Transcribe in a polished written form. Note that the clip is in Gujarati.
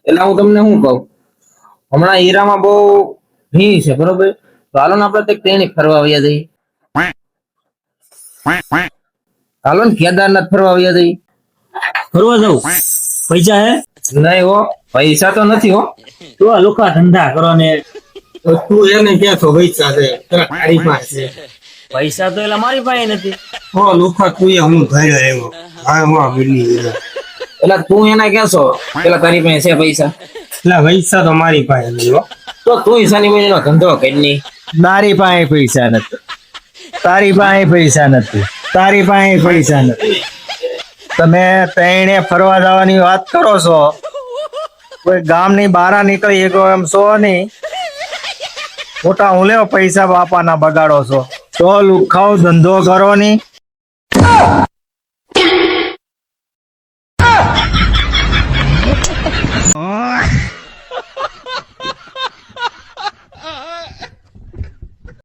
એટલે હું તમને શું કહું, હમણાં હીરામાં બહુ ભી છે બરોબર, તો હાલો ને આપણે ટ્રેનિંગ ફરવા આવ્યા જઈએ. હાલો ને કેદારનાથ ફરવા આવ્યા જઈએ. ફરવા જાવ પૈસા હે? નહીં હો, પૈસા તો નથી હો. તો આ લોકો ધંધા કરો ને તું એને ક્યાં છો પૈસા છે તારા તારી પાસે પૈસા તો એટલે મારી પાસે નથી. હો લુખા તું એ હું ભાઈ આવ્યો હા હું બિલ્લી એટલે તું એના ક્યાં છો, પેલા તારી પાસે છે પૈસા? એટલે પૈસા તો મારી પાસે નહીં હો. તો તું ઈશાની મહિનો ધંધો કરી. મારી પાસે પૈસા નથી, તારી પાસે પૈસા નથી, તારી પાસે પૈસા નથી. તમે ત્રણે ફરવા જવાની વાત કરો છો, કોઈ ગામની બહાર નીકળી શકો એમ છો નહીં. મોટા હું લેવો પૈસા બાપાના બગાડો છો. તો લુખાઓ ધંધો કરો નહીં.